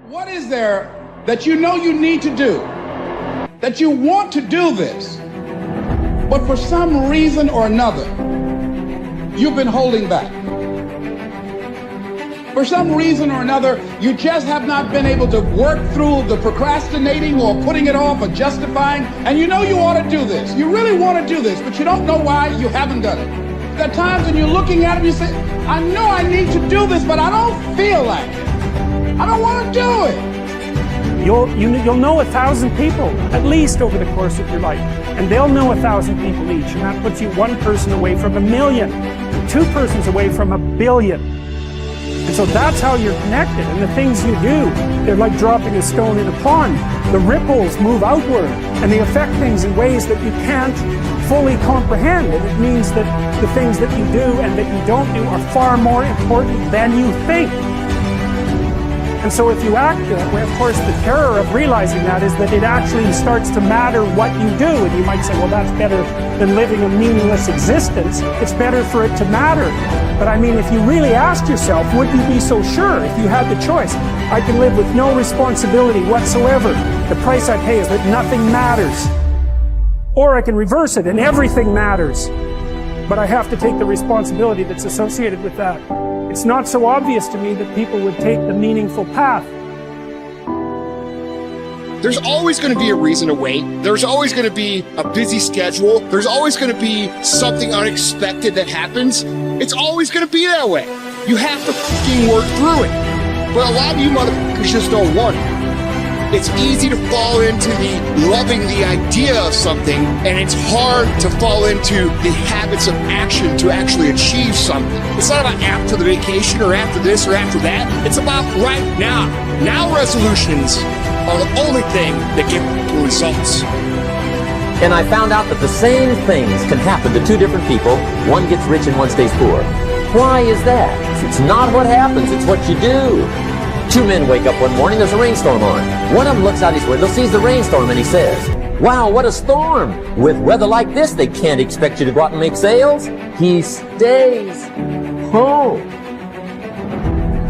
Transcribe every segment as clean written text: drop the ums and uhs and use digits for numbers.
What is there that you know you need to do, that you want to do this, but for some reason or another, you've been holding back? For some reason or another, you just have not been able to work through the procrastinating or putting it off or justifying, and you know you ought to do this. You really want to do this, but you don't know why you haven't done it. There are times when you're looking at it and you say, I know I need to do this, but I don't feel like it. I don't want to do it. You'll know 1,000 people, at least over the course of your life. And they'll know 1,000 people each. And that puts you one person away from 1,000,000. And two persons away from 1,000,000,000. And so that's how you're connected. And the things you do, they're like dropping a stone in a pond. The ripples move outward. And they affect things in ways that you can't fully comprehend. And it means that the things that you do and that you don't do are far more important than you think. And so if you act that way, of course, the terror of realizing that is that it actually starts to matter what you do. And you might say, well, that's better than living a meaningless existence. It's better for it to matter. But I mean, if you really asked yourself, would you be so sure if you had the choice? I can live with no responsibility whatsoever. The price I pay is that nothing matters. Or I can reverse it and everything matters. But I have to take the responsibility that's associated with that. It's not so obvious to me that people would take the meaningful path. There's always going to be a reason to wait. There's always going to be a busy schedule. There's always going to be something unexpected that happens. It's always going to be that way. You have to fucking work through it. But a lot of you motherfuckers just don't want it. It's easy to fall into the loving the idea of something, and it's hard to fall into the habits of action to actually achieve something. It's not about after the vacation or after this or after that. It's about right now. Now resolutions are the only thing that give results. And I found out that the same things can happen to two different people. One gets rich and one stays poor. Why is that? It's not what happens, it's what you do. Two men wake up one morning, there's a rainstorm on. One of them looks out his window, sees the rainstorm, and he says, wow, what a storm. With weather like this, they can't expect you to go out and make sales. He stays home.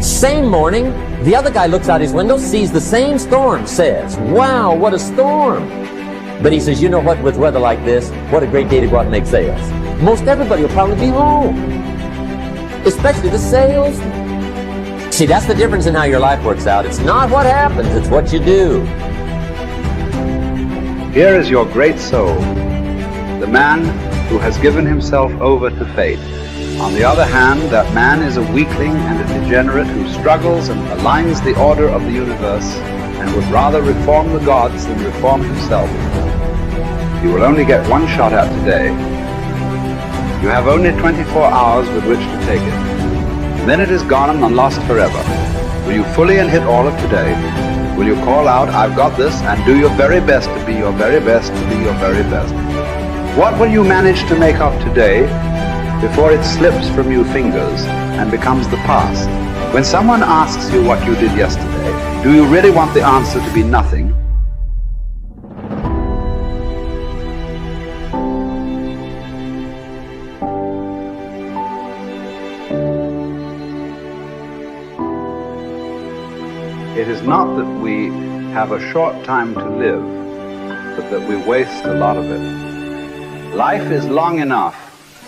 Same morning, the other guy looks out his window, sees the same storm, says, wow, what a storm. But he says, you know what, with weather like this, what a great day to go out and make sales. Most everybody will probably be home, especially the sales. See, that's the difference in how your life works out. It's not what happens, it's what you do. Here is your great soul, the man who has given himself over to fate. On the other hand, that man is a weakling and a degenerate who struggles and aligns the order of the universe and would rather reform the gods than reform himself. You will only get one shot at today. You have only 24 hours with which to take it. Then it is gone and lost forever. Will you fully and hit all of today? Will you call out, I've got this, and do your very best to be your very best to be your very best? What will you manage to make of today before it slips from your fingers and becomes the past? When someone asks you what you did yesterday, do you really want the answer to be nothing? It is not that we have a short time to live, but that we waste a lot of it. Life is long enough,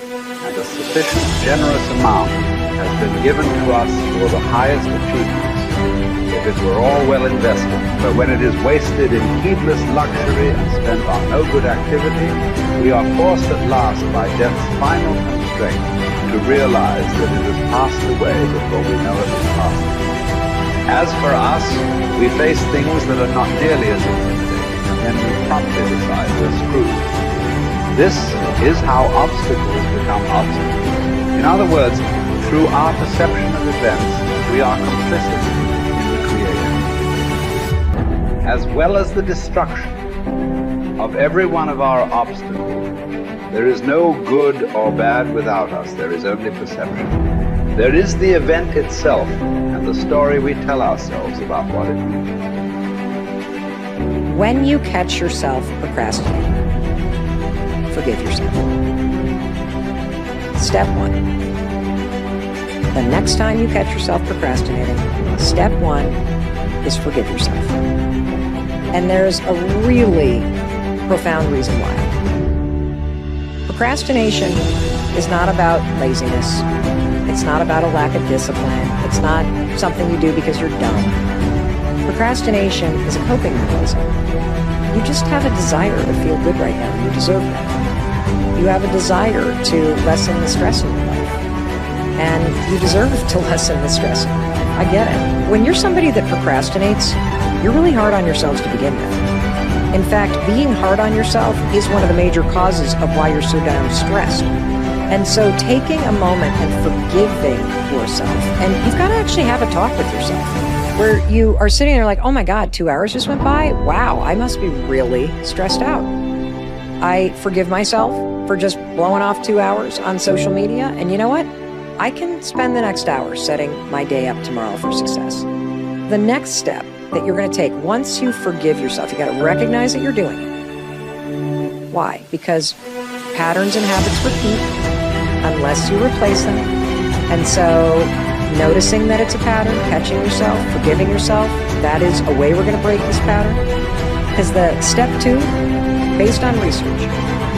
and a sufficient generous amount has been given to us for the highest achievements, if it were all well invested. But when it is wasted in heedless luxury and spent on no good activity, we are forced at last by death's final constraint to realize that it has passed away before we know it has passed. As for us, we face things that are not nearly as intimidating, and then we promptly decide we're screwed. This is how obstacles become obstacles. In other words, through our perception of events, we are complicit in the creation. As well as the destruction of every one of our obstacles, there is no good or bad without us, there is only perception. There is the event itself, and the story we tell ourselves about what it means. When you catch yourself procrastinating, forgive yourself. Step one. The next time you catch yourself procrastinating, step one, is forgive yourself. And there's a really profound reason why. Procrastination is not about laziness. It's not about a lack of discipline. It's not something you do because you're dumb. Procrastination is a coping mechanism. You just have a desire to feel good right now. You deserve that. You have a desire to lessen the stress in your life. And you deserve to lessen the stress in your life. I get it. When you're somebody that procrastinates, you're really hard on yourselves to begin with. In fact, being hard on yourself is one of the major causes of why you're so damn stressed. And so taking a moment and forgiving yourself, and you've got to actually have a talk with yourself, where you are sitting there like, oh my God, 2 hours just went by? Wow, I must be really stressed out. I forgive myself for just blowing off 2 hours on social media, and you know what? I can spend the next hour setting my day up tomorrow for success. The next step that you're going to take, once you forgive yourself, you got to recognize that you're doing it. Why? Because patterns and habits repeat unless you replace them. And so noticing that it's a pattern, catching yourself, forgiving yourself, that is a way we're going to break this pattern. Because the step 2, based on research,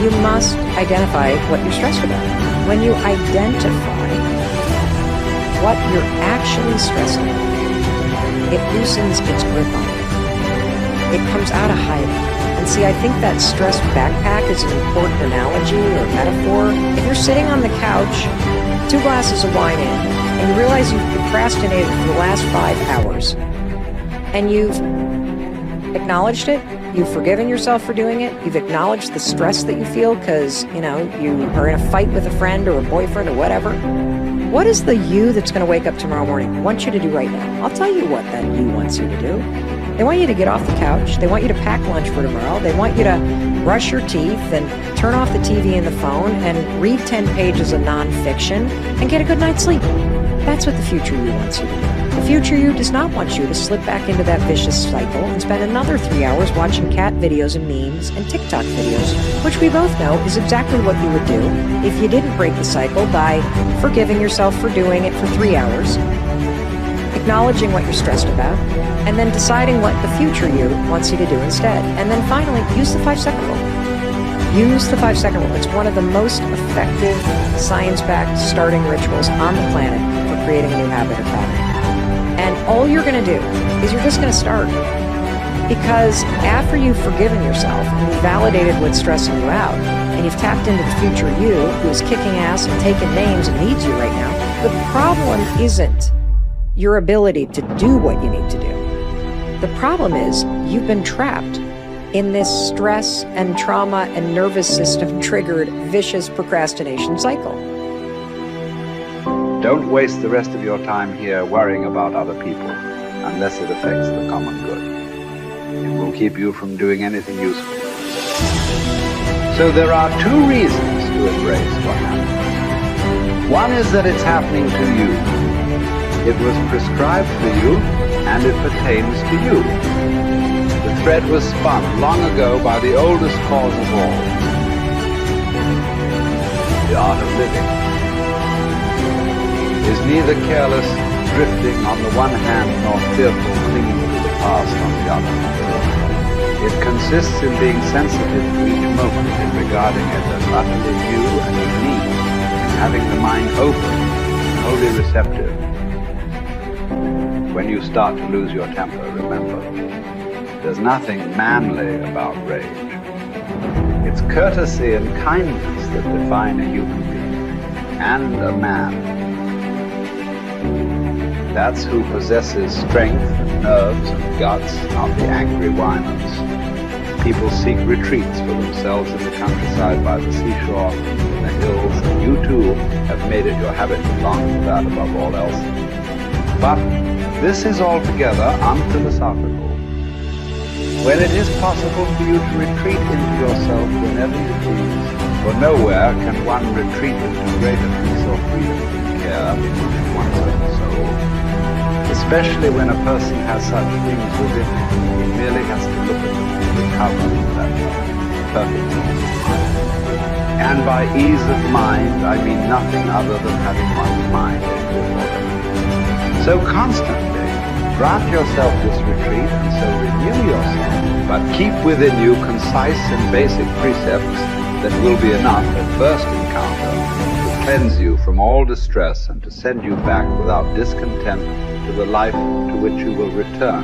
you must identify what you're stressed about. When you identify what you're actually stressed about, it loosens its grip on you. It comes out of hiding. And see, I think that stress backpack is an important analogy or metaphor. If you're sitting on the couch, 2 glasses of wine in, and you realize you've procrastinated for the last 5 hours, and you've acknowledged it, you've forgiven yourself for doing it, you've acknowledged the stress that you feel because, you are in a fight with a friend or a boyfriend or whatever, what is the you that's going to wake up tomorrow morning want you to do right now? I'll tell you what that you wants you to do. They want you to get off the couch. They want you to pack lunch for tomorrow. They want you to brush your teeth and turn off the TV and the phone and read 10 pages of nonfiction and get a good night's sleep. That's what the future you wants you to do. The future you does not want you to slip back into that vicious cycle and spend another 3 hours watching cat videos and memes and TikTok videos, which we both know is exactly what you would do if you didn't break the cycle by forgiving yourself for doing it for 3 hours, acknowledging what you're stressed about, and then deciding what the future you wants you to do instead. And then finally, use the 5-second rule. Use the 5-second rule. It's one of the most effective science-backed starting rituals on the planet for creating a new habit or pattern. And all you're going to do is you're just going to start. Because after you've forgiven yourself and you've validated what's stressing you out, and you've tapped into the future you who is kicking ass and taking names and needs you right now, the problem isn't your ability to do what you need to do. The problem is you've been trapped in this stress and trauma and nervous system triggered vicious procrastination cycle. Don't waste the rest of your time here worrying about other people unless it affects the common good. It will keep you from doing anything useful. So there are 2 reasons to embrace what happens. One is that it's happening to you. It was prescribed for you, and it pertains to you. The thread was spun long ago by the oldest cause of all, the art of living. Is neither careless drifting on the one hand nor fearful clinging to the past on the other. It consists in being sensitive to each moment, in regarding it as utterly new and unique, in having the mind open, wholly receptive. When you start to lose your temper, remember, there's nothing manly about rage. It's courtesy and kindness that define a human being, and a man. That's who possesses strength and nerves and guts, not the angry whiners. People seek retreats for themselves in the countryside, by the seashore, in the hills, and you too have made it your habit to long for that above all else. But this is altogether unphilosophical. When it is possible for you to retreat into yourself whenever you please, for nowhere can one retreat into greater peace or freedom from care in one's own soul. Especially when a person has such things within him, he merely has to look at them to recover that perfect ease of mind. And by ease of mind, I mean nothing other than having one's mind in good order. So constantly, Grant yourself this retreat and so renew yourself, but keep within you concise and basic precepts that will be enough at first encounter to cleanse you from all distress and to send you back without discontent to the life to which you will return.